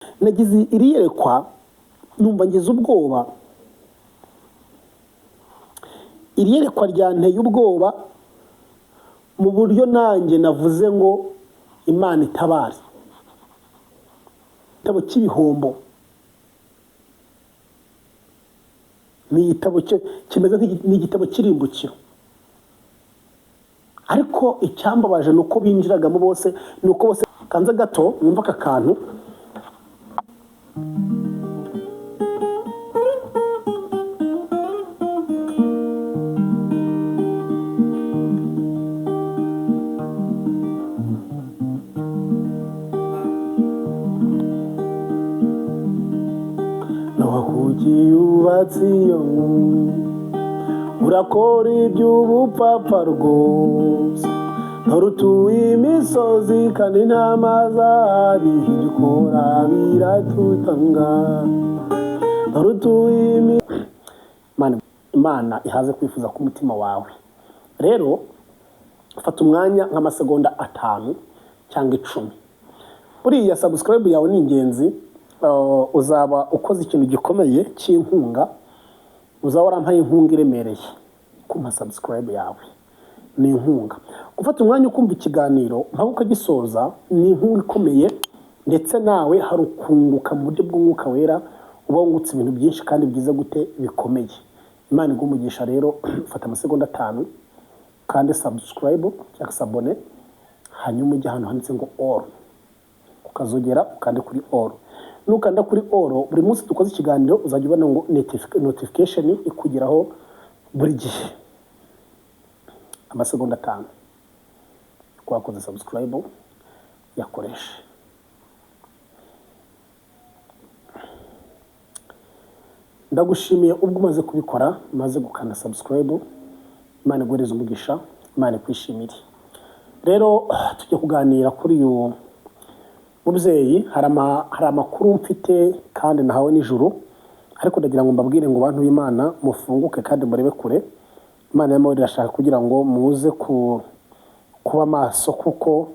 nagize iriyerekwa numva ngize ubwoba, iriyerekwa ryanteye ubwoba mu buryo nanjye navuze ngo Imana itabare. Igitabo cy'ibihombo ni igitabo kimeze nk'igitabo cy'irimbukiro, ariko icyambabaje nuko binjiragamo bose, nuko bose kanze gato mwumva aka kantu. Yubatsiyo urakora iby'ubupfapfa rwose, nturutuye imisozi kandi nta mazi ahari, ibikora biratutanga, nturutuye Imana ihaze kwifuza k'umutima wawe. Rero ufata umwanya nk'amasegonda 5 cyangwa 10, buriya subscribe yawe ni ingenzi. Uzaba ukoze ikintu gikomeye cy'inkunga, uzaba warampaye inkunga iremereye kumpa subscribe yawe, ni inkunga. Gufata umwanya ukumva ikiganiro mpaka ukagisoza ni inkunga ikomeye, ndetse nawe hari ukunguka mu buryo bw'umwuka wera, uba wungutse ibintu byinshi kandi byiza gute bikomeye. Imana igumugisha. Rero fata amasegonda 5 kandi subscribe cyangwa sabone, hanyuma ujye hano handitse ngo all, ukazogera ukande kuri all. Nukanda kuri all, buri munsi dukoze ikiganiro uzajya ubona ngo notification ikugeraho buri gihe. Amasegonda 5 kwakoze subscribe yakoresha. Ndagushimiye ubwo umaze kubikora, maze gukanda subscribe. Imana igwereze umugisha, Imana kwishimira. Rero tujye kuganira kuri uyu mubyeyi. Hari amakuru mfite kandi nahawe n'ijuru, ariko ndagira ngo mbabwire ngo bantu b'Imana mufunguke kandi murebe kure. Imana y'amahoro irashaka kugira ngo muze kuba maso, kuko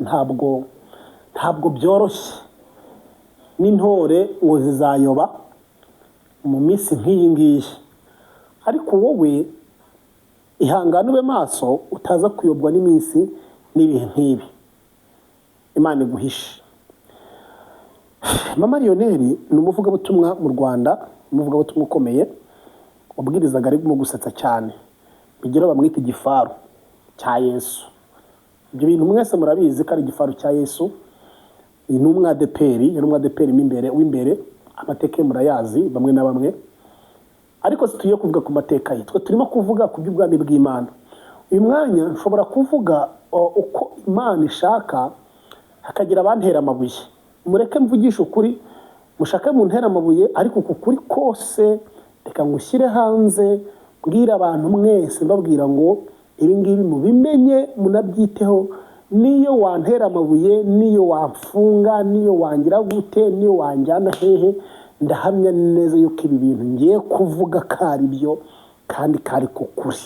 ntabwo byoroshye, n'intore ngo zizayoba mu minsi nk'iyi ngiyi, ariko wowe ihangane ube maso utaza kuyobwa n'iminsi n'ibihe nk'ibi. Imana iguhishe. Mama Rioner ni umuvugabutumwa mu Rwanda, umuvugabutumwa ukomeye, ubwirizaga ari mu gusetsa cyane, bigira bamwita igifaru cya Yesu. Ibyo bintu mwese murabizi ko ari igifaru cya Yesu. Ni umwadeperi, yari umwadeperi w'imbere, amateka murayazi bamwe na bamwe, ariko situye kuvuga ku mateka ye. Twe turimo kuvuga ku by'ubwami bw'Imana. Uyu mwanya nshobora kuvuga uko Imana ishaka, hakagira abantera amabuye. Mureke mvugisha ukuri, mushake mu ntera amabuye, ariko uku kuri kose reka ngushyire hanze, mbwira abantu mwese mbabwira ngo ibi ngibi mubimenye, munabyiteho. Niyo wantera amabuye, niyo wamfunga, niyo wangira gute, niyo wanjyana hehe, ndahamya neza yuko ibi bintu ngiye kuvuga kari byo kandi kari kukuri.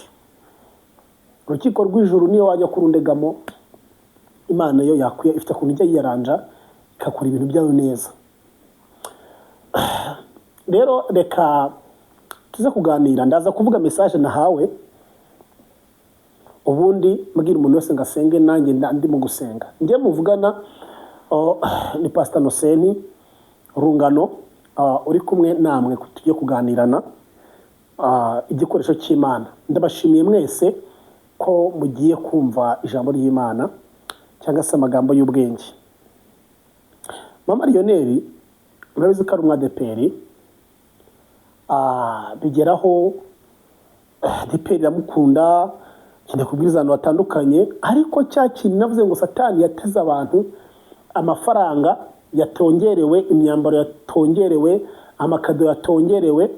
Urukiko rw'ijuru niyo wajya kurundegamo, Imana yo yakwiye ifite kuntu ijya yiyaranja ikakora ibintu byayo neza. Rero reka tuze kuganira, ndaza kuvuga message nahawe, ubundi mbwira umuntu wese ngasenge nanjye ndi mu gusenga. Ngiye muvugana ni Pastor Noseni Rungano, uri kumwe namwe tugiye kuganirana igikoresho cy'Imana. Ndabashimiye mwese ko mugiye kumva ijambo ry'Imana cyangwa se amagambo y'ubwenge. Mama Rioner murabizi ko ari umwadeperi, bigeraho deperi ramukunda cyane kubwiriza abantu batandukanye, ariko cya kintu navuze ngo Satani yateze abantu amafaranga yatongerewe, imyambaro yatongerewe, amakado yatongerewe,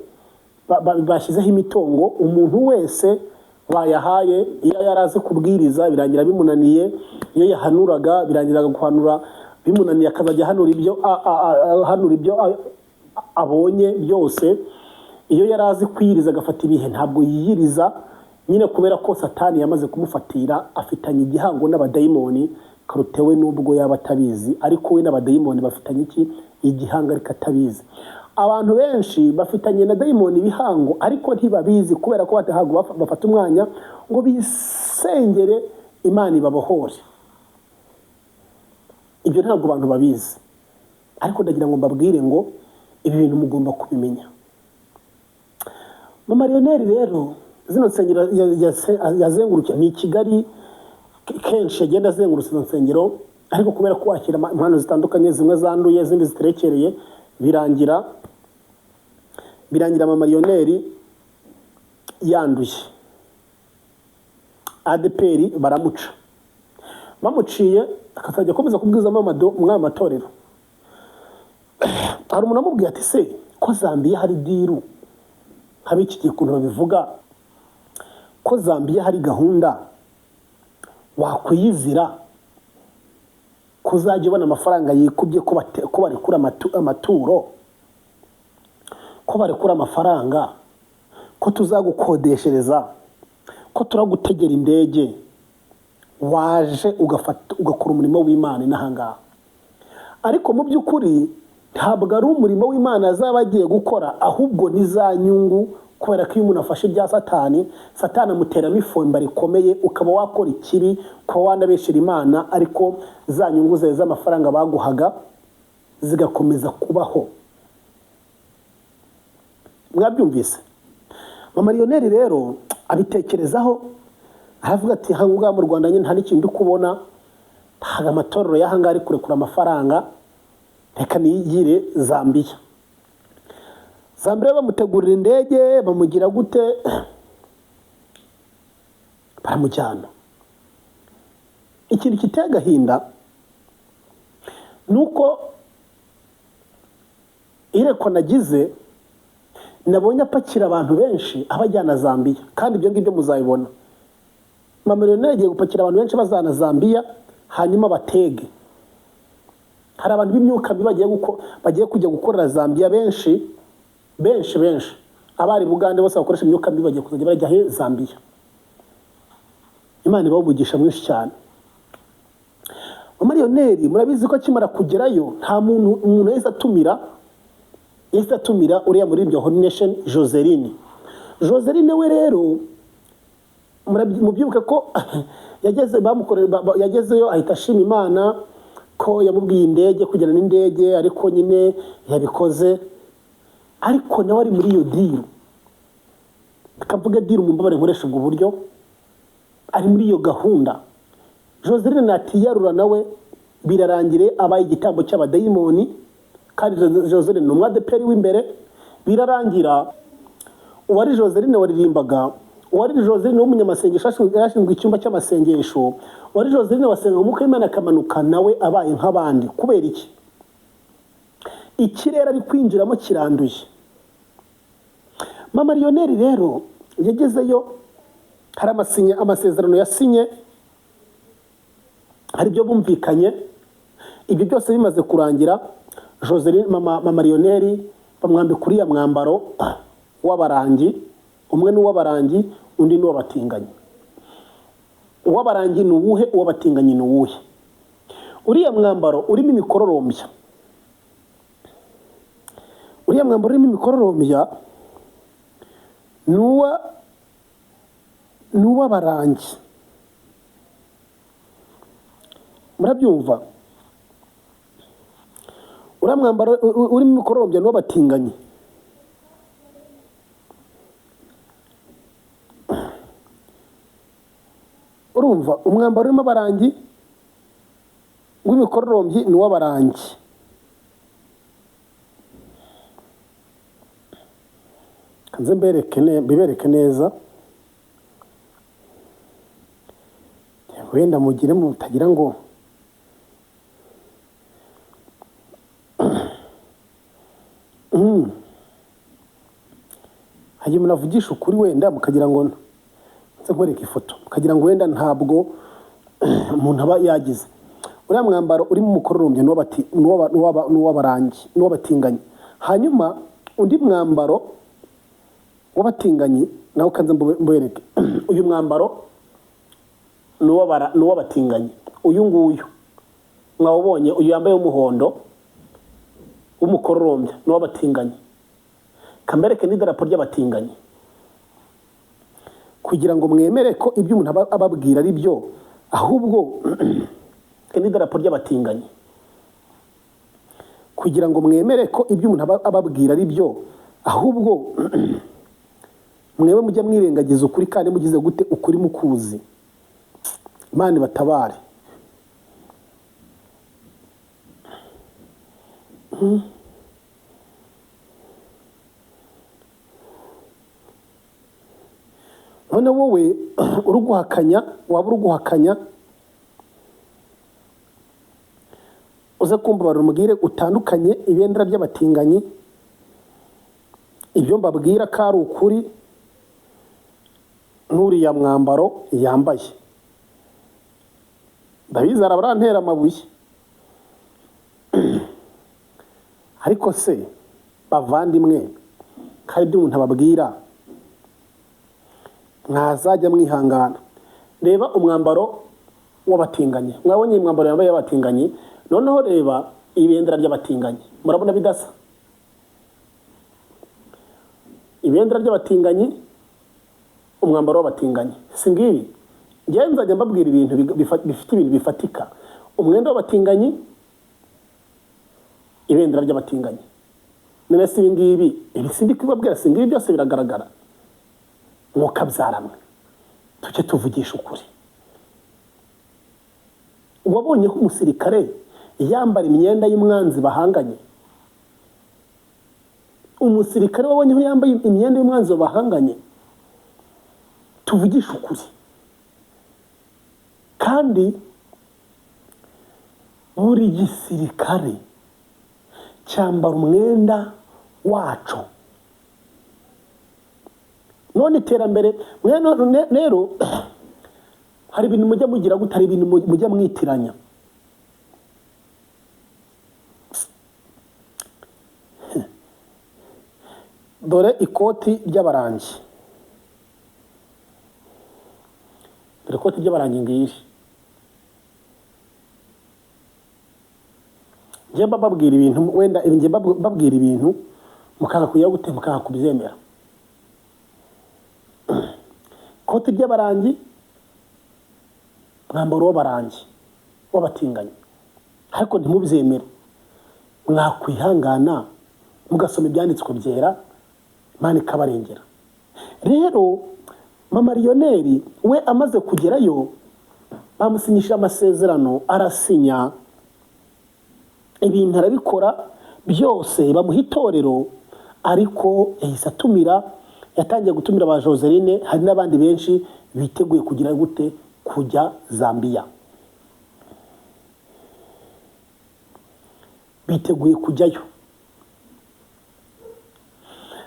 bashyizeho imitongo. Umuntu wese bayahaye, iyo yarazi kubwiriza birangira bimunaniye, iyo yahanuraga birangiraga guhanura bimunaniye, akazajya hanura ibyo abonye byose. Iyo yarazi kwiyiriza agafata ibihe ntabwo yiyiriza, nyine kubera ko Satani yamaze kumufatira, afitanye igihango n'abadayimoni karutewe n'ubwo yaba atabizi, ariko we n'abadayimoni bafitanye iki? Igihanga ariko atabizi. Abantu benshi bafitanye na dayimoni ibihango ariko ntibabizi, kubera ko bafata umwanya ngo bisengere Imana ibabohore. Ibyo ntabwo abantu babizi, ariko ndagira ngo mbabwire ngo ibi bintu mugomba kubimenya. Mama Rioner rero zino nsengero yazengurukiye ni Kigali, kenshi yagenda azengurutse izo nsengero, ariko kubera ko wakira impano zitandukanye, zimwe zanduye izindi ziterekereye, birangira Mama Rioner yanduye. ADPR baramuca, bamuciye akazajya akomeza kubwizamo amatorero. Hari umuntu amubwiye ati se ko Zambia hari diru, habe iki gihe ukuntu babivuga, ko Zambia hari gahunda wakwiyizira ko uzajya ubona amafaranga yikubye ko barekura amaturo, ko barekura amafaranga, ko tuzagukodeshereza, ko turagutegera indege waje ugakora umurimo w'Imana inahangaha. Ariko mu by'ukuri ntabwo ari umurimo w'Imana azaba agiye gukora, ahubwo ni za nyungu, kubera ko iyo umuntu afashe ibya Satani amuteramo ifomba rikomeye, ukaba wakora ikibi, kuba wanabeshera Imana, ariko za nyungu zawe z'amafaranga baguhaga zigakomeza kubaho. Mwabyumvise? Mama Rioner rero abitekerezaho, aravuga ati hanguga mu Rwanda nyine nta n'ikintu kubona, ntaga amatorero y'ahanga ari kurekura amafaranga, reka niyigire Zambia. Zambia bamutegurira indege, bamugira gute, baramujyana. Ikintu kiteye agahinda nuko irekwa nagize, nabonye apakira abantu benshi abajyana Zambia, kandi ibyo ngibyo muzabibona. Mama Rioner agiye gupakira abantu benshi bazana Zambia, hanyuma batege. Hari abantu b'imyuka bagiye kujya gukorera Zambia benshi. Abari Bugande bose bakoresha imyuka mibi bagiye kuzajya bajya he? Zambia. Imana ibabugisha mwinshi cyane. Mama Rioner murabizi ko akimara kugerayo nta umuntu yahise atumira uriya muri ibyo Holy Nation Joseline we rero mubyibuke ko yagezeyo ahita ashima Imana ko yamubwiye indege, kugera n'indege, ariko nyine yabikoze. Ariko nawe ari muri iyo diru, akavuga diru mu mbabare nkoresha ubwo buryo, ari muri iyo gahunda. Joseline natiyarura nawe birarangire abaye igitambo cy'abadayimoni, kandi Joseline n'umwa ADPR w'imbere. Birarangira uwari Joseline waririmbaga, uwari Joseline w'umunyamasengesho yashinzwe icyumba cy'amasengesho, uwari Joseline wasenga umwuka w'Imana akamanuka, nawe abaye nk'abandi. Kubera iki? Ikirere ari kwinjiramo kiranduye. Mama Rioner rero yagezeyo, hari amasezerano yasinye, hari ibyo bumvikanye. Ibyo byose bimaze kurangira, Joseline Mama Rioner bamwambika uriya mwambaro w'abarangi, umwe ni uw'abarangi, undi ni uw'abatinganyi. Uw'abarangi ni uwuhe? Uw'abatinganyi ni uwuhe? Uriya mwambaro urimo imikororombya. Uriya mwambaro urimo imikororombya ni uw'abarangi. Murabyumva? Uriya mwambaro urimo imikororombya ni uw'abatinganyi. Urumva? Umwambaro urimo abarangi w'imikororombyi ni uw'abarangi. Kanze bibereke neza, wenda mugire mutagira ngo hajye munavugisha ukuri, wenda mukagira ngo nze nkwereke ifoto, mukagira ngo wenda ntabwo umuntu aba yagize. Uriya mwambaro urimo umukororombya n'uw'abarangi, n'uw'abatinganyi. Hanyuma undi mwambaro w'abatinganyi nawe kanze mbereke. Uyu mwambaro ni uw'abatinganyi. Uyu nguyu mwawubonye uyu yambaye umuhondo w'umukororombya n'uw'abatinganyi. Kambereke n'idarapo ry'abatinganyi kugira ngo mwemere ko ibyo umuntu ababwira ari byo, ahubwo n'idarapo ry'abatinganyi kugira ngo mwemere ko ibyo umuntu ababwira ari byo, ahubwo mwewe mujya mwirengagiza ukuri kandi mugize gute ukuri mukuzi. Imana batabare. None wowe uruguhakanya, waba uruguhakanya uze kumva barumubwire utandukanye ibendera by'abatinganyi, ibyo mbabwira ko ari ukuri n'uriya mwambaro yambaye. Ndabizara barantera amabuye, ariko se bavandimwe hari ibyo umuntu ababwira mwazajya mwihangana. Reba umwambaro w'abatinganyi, mwabonye umwambaro yambaye y'abatinganyi, noneho reba ibendera ry'abatinganyi, murabona bidasa? Ibendera ry'abatinganyi, umwambaro w'abatinganyi, singibi ngiye nzajya mbabwira ibintu bifite ibintu bifatika. Umwenda w'abatinganyi, ibendera ry'abatinganyi. None si ibingibi ibisindi kubabwira, singibi byose biragaragara. Mwukabyaramwe tujye tuvugisha ukuri. Wabonye ko umusirikare yambara imyenda y'umwanzi bahanganye? Umusirikare wabonye ko yambaye imyenda y'umwanzi bahanganye? Tuvugisha ukuri. Kandi buri gisirikare cyambara umwenda wacu. None iterambere rero hari ibintu mujya mugira gute, hari ibintu mujya mwitiranya. Dore ikoti ry'abarangi, dore ikoti ry'abarangi ngiri. Njye bababwira ibintu, wenda njye babwira ibintu mukanga kuya gute, mukanga kubyemera. Ikoti ry'abarangi, mwambaro w'abarangi w'abatinganyi, ariko ntimubyemere. Mwakwihangana mugasoma ibyanditswe byera, Imana ikabarengera. Rero mama Rioneri we amaze kugerayo, bamusinyisha amasezerano, arasinya ibintu arabikora byose, bamuha itorero. Ariko yahise atumira, yatangiye gutumira ba Joseline, hari n'abandi benshi biteguye kugira gute, kujya Zambia, biteguye kujyayo.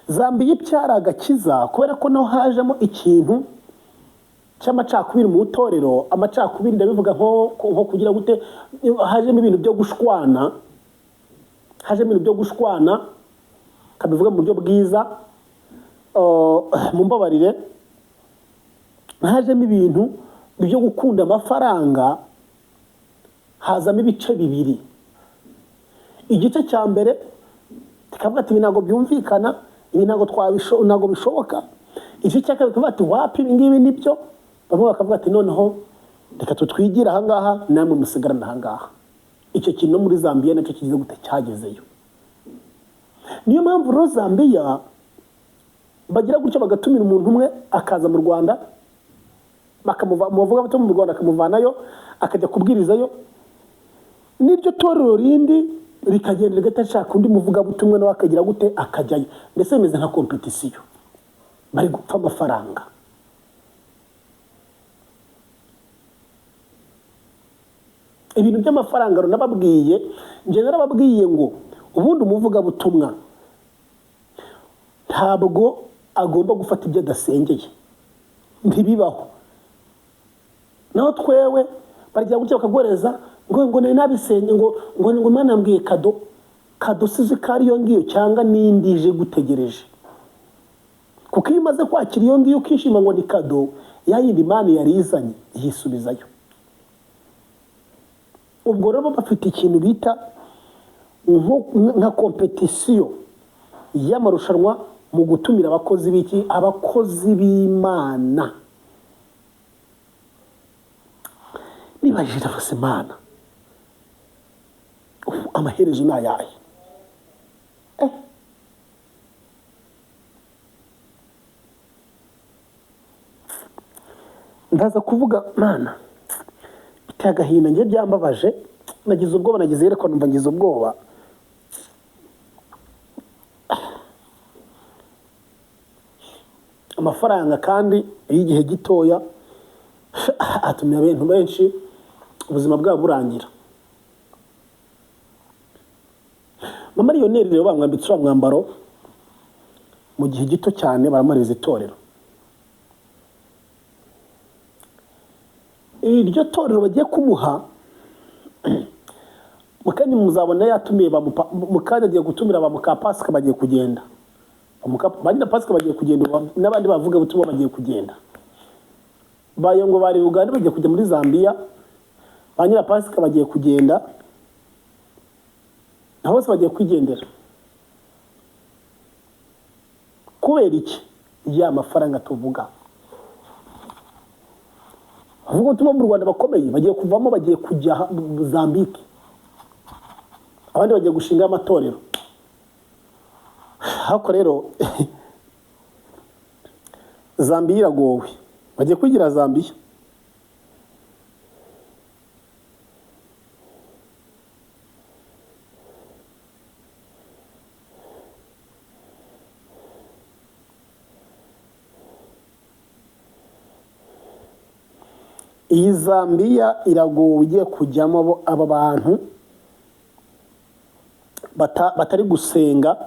Zambia ibyara agakiza kubera ko naho hajemo ikintu cy'amacakubiri mu itorero. Amacakubiri ndabivuga nko kugira gute, hajemo ibintu byo gushwana, hajemo ibintu byo gushwana, kabivuga mu buryo bwiza, mumbabarire, hajemo ibintu byo gukunda amafaranga. Hazamo ibice bibiri. Igice cya mbere tukavuga ati ntabwo byumvikana, ibi ntabwo bishoboka. Igice cya kabiri tukavuga ati wapi, ibi ngibi nibyo. Bamwe bakavuga ati noneho reka tutwigira ahangaha, namwe musigarane ahangaha. Icyo kintu no muri Zambia nacyo kigize gute, cyagezeyo. Niyo mpamvu rero Zambia bagira gutyo, bagatumira umuntu umwe akaza mu Rwanda, bakamuvuga mu Rwanda, akamuvanayo akajya kubwirizayo. N'iryo torero rindi rikagenda rigatashaka undi muvugabutumwa nawe akagira gute, akajyayo. Mbese bimeze nka kompetisiyo, bari gupfa amafaranga. Ibintu by'amafaranga rero nababwiye, njye narababwiye ngo ubundi umuvugabutumwa ntabwo agomba gufata ibyo adasengeye, ntibibaho. Naho twewe barya gutya bakagoreza ngo nari nabisenge, ngo Imana yambwiye kado sizi ko ariyo ngiyo cyangwa n'indi ije gutegereje. Kuko iyo umaze kwakira iyo ngiyo ukishima ngo ni kado, ya yindi Imana yari izanye yisubizayo. ubwo rero bafite ikintu bita nka competition y'amarushanwa mu gutumira abakozi b'iki, abakozi b'Imana. Nibajije bose Imana amaherezo ni ayahe? Ndaza kuvuga Mana biteye agahinda, njye byambabaje, nagize ubwoba, nagize yerekwa, numva ngize ubwoba. Amafaranga kandi y'igihe gitoya atumye abantu benshi ubuzima bwabo burangira. Amariyoneri rero bamwambitse uriya mwambaro mu gihe gito cyane, baramariza itorero. Iryo torero bagiye kumuha mukanya muzabona yatumiye mukanya agiye gutumira ba muka Pasika bagiye kugenda, banyina Pasika bagiye kugenda, n'abandi bavuga butumwa bagiye kugenda. Bayongo bari Uganda bagiye kujya muri Zambia, banyina Pasika bagiye kugenda, na bose bagiye kwigendera. Kubera iki? Ya mafaranga tuvuga. Avuga tuma mu Rwanda bakomeye bagiye kuvamo, bagiye kujya Mozambique, abandi bagiye gushinga amatorero. Hako rero Zambia iragowe, bagiye kwigira Zambia. Iyi Zambia iragowe ugiye kujyamo aba bantu batari gusenga,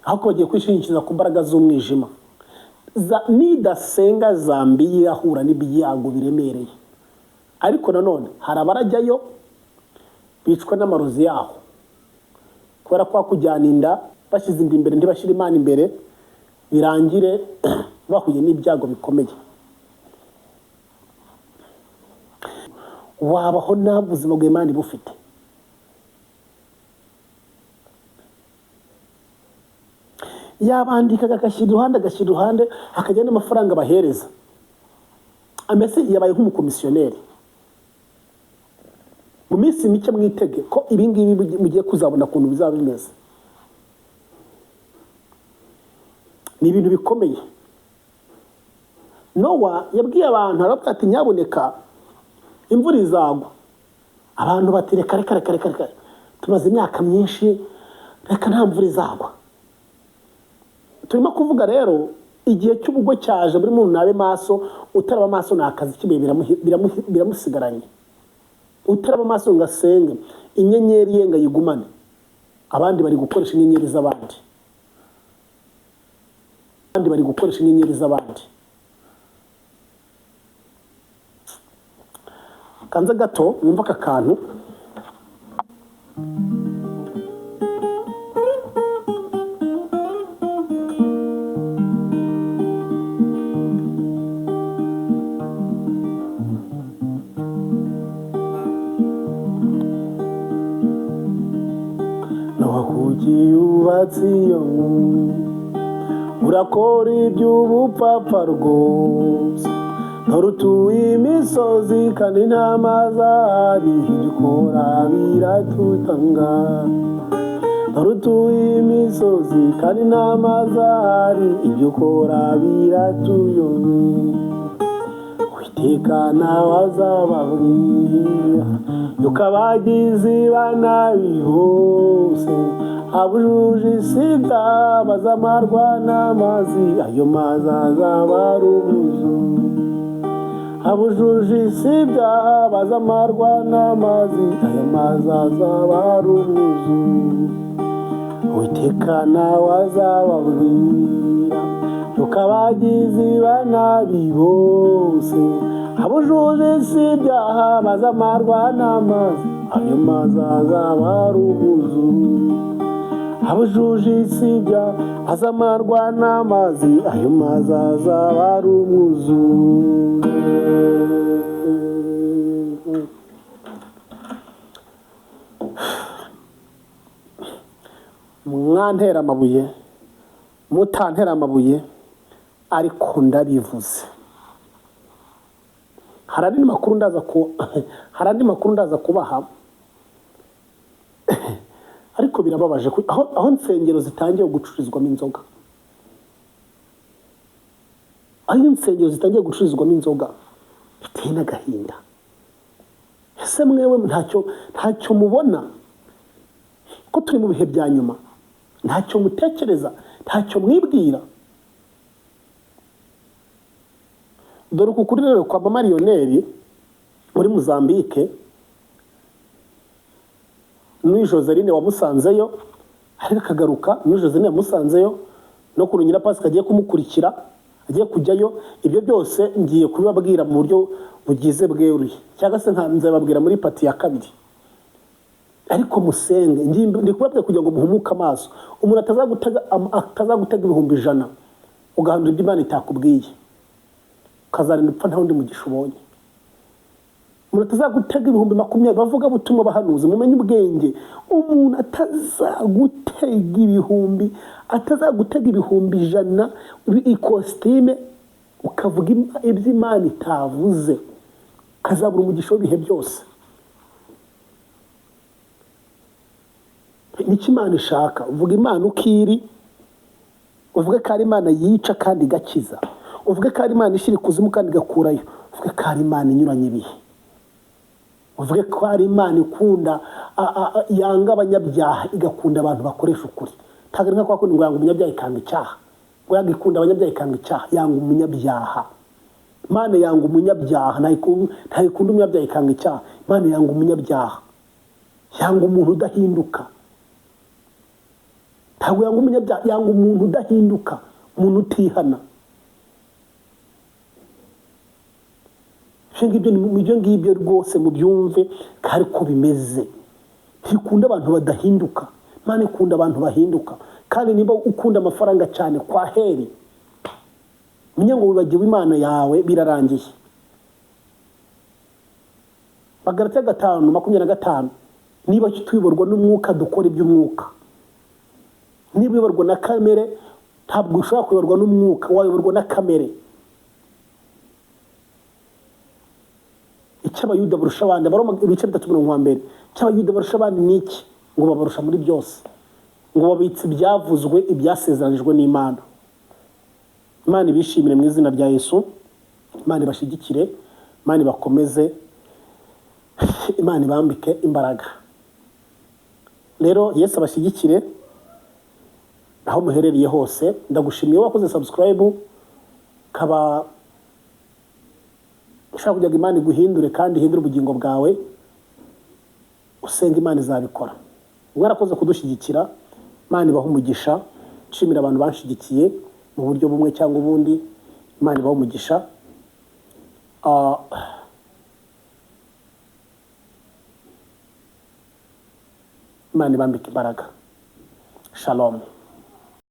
ahubwo bagiye kwishingikiriza ku mbaraga z'umwijima. Nidasenga Zambia irahura n'ibyago biremereye, ariko nanone hari abarajyayo bicwa n'amarozi yaho kubera kwa kujyana inda, bashyize inda imbere ntibashyira Imana imbere, birangire bahuye n'ibyago bikomeye. Wabaho nta buzima bw'Imana bufite. Yabandika agashyira iruhande akajya n'amafaranga bahereza, amese yabaye nk'umukomisiyoneri. Mu minsi mike mwitege ko ibingibi mugiye kuzabona ukuntu bizaba bimeze. Ni ibintu bikomeye. Nowa yabwiye abantu arabwira ati nyaboneka imvura izagwa. Abantu bati reka tumaze imyaka myinshi, reka nta mvura izagwa. Turimo kuvuga rero igihe cy'ubugwe cyaje, buri muntu nabe maso, utaraba maso nakazi kibe biramusigaranye. Utaraba maso ngasenge inyenyeri yenga yigumane, abandi bari gukoresha inyenyeri z'abandi, Kanza gato mwumva aka kantu. Nawakugiye ubatse iyo urakora iby'ubupfapfa rwose, nturutuye imisozi kandi nta mazi ahari, ibyo ukora biratutanga. Nturutuye imisozi kandi nta mazi ahari, ibyo ukora biratuyobeye. Uwiteka nawe azababwira yuko abagizi ba nabi bose abujuje isibya bazamarwa n'amazi, ayo mazi azaba ari umwuzure. Abujuje isibya bazamarwa n'amazi, ayo mazi azaba ari umwuzure. Uwiteka nawe azababwira yuko abagizi ba nabi bose abujuje isibya bazamarwa n'amazi, ayo mazi azaba ari umwuzure. Abujuje isibya bazamarwa n'amazi, ayo mazi azaba ari umwuzure. mwantera amabuye mutantera amabuye ariko ndabivuze. Hari andi makuru ndaza kubaha ariko birababaje aho insengero zitangiye gucururizwamo inzoga. Aho insengero zitangiye gucururizwamo inzoga biteye n'agahinda. Ese mwewe ntacyo mubona ko turi mu bihe bya nyuma? Ntacyo mutekereza, ntacyo mwibwira? Dore uku kuri rero kwa mama Rioner muri Mozambique, ni Joseline wamusanzeyo ariko akagaruka, ni Joseline wamusanzeyo no ku Runyira Pasika agiye kumukurikira, agiye kujyayo. Ibyo byose ngiye kubibabwira mu buryo bugize bweruye, cyangwa se nzababwira muri pati ya kabiri. Ariko musenge, ndi kubabwira kugira ngo muhumuke amaso. Umuntu atazagutega ibihumbi 100 ugahandura ibyo Imana itakubwiye, ukazarinda upfa nta wundi mugisha ubonye. Umuntu atazagutega ibihumbi 20 bavuga butumwa bahanuza, mumenye ubwenge. Umuntu atazagutega ibihumbi 100 ikositime ukavuga ibyo Imana itavuze, ukazabura umugisha w'ibihe byose. Niki Imana ishaka? Uvuga Imana ukiri, uvuge ko ari Imana yica kandi igakiza, uvuge ko ari Imana ishyira ikuzimu kandi igakurayo, uvuge ko ari Imana inyuranye ibihe, uvuge ko ari Imana ikunda yanga abanyabyaha igakunda abantu bakoresha ukuri. Ntabwo ari nka kwa kundi ngo yanga umunyabyaha ikanga icyaha, ngo yanga ikunda abanyabyaha ikanga icyaha. Yanga umunyabyaha. Imana yanga umunyabyaha, ntayikunda umunyabyaha ikanga icyaha. Imana yanga umunyabyaha, yanga umuntu udahinduka. Ntabwo yanga umunyabyaha, yanga umuntu udahinduka, umuntu utihana. Ibyo ngibyo rwose mubyumve kari ko bimeze. Ntikunda abantu badahinduka, Imana ikunda abantu bahinduka. Kandi niba ukunda amafaranga cyane kwa heri, menya ngo wibagiwe Imana yawe birarangiye. Bagarate 5:25, niba tuyoborwa n'umwuka dukora iby'umwuka. Niba uyoborwa na kamere ntabwo ushobora kuyoborwa n'umwuka, wayoborwa na kamere. Icy'abayuda barusha abandi, Abaroma ibice 3:2, cy'abayuda barusha abandi niki? Ngo babarusha muri byose, ngo babitse ibyavuzwe, ibyasezeranijwe n'Imana. Imana ibishimire mu izina rya Yesu, Imana ibashigikire, Imana ibakomeze, Imana ibambike imbaraga. Rero Yesu abashigikire aho muherereye hose. Ndagushimiye wakoze subscribe, kaba ushaka kujya Imana iguhindure kandi ihindure ubugingo bwawe, usenga Imana izabikora. Mwarakoze kudushyigikira, Imana ibaha umugisha. Nshimira abantu banshigikiye mu buryo bumwe cyangwa ubundi, Imana ibaha umugisha. Imana ibambike imbaraga. Shalom.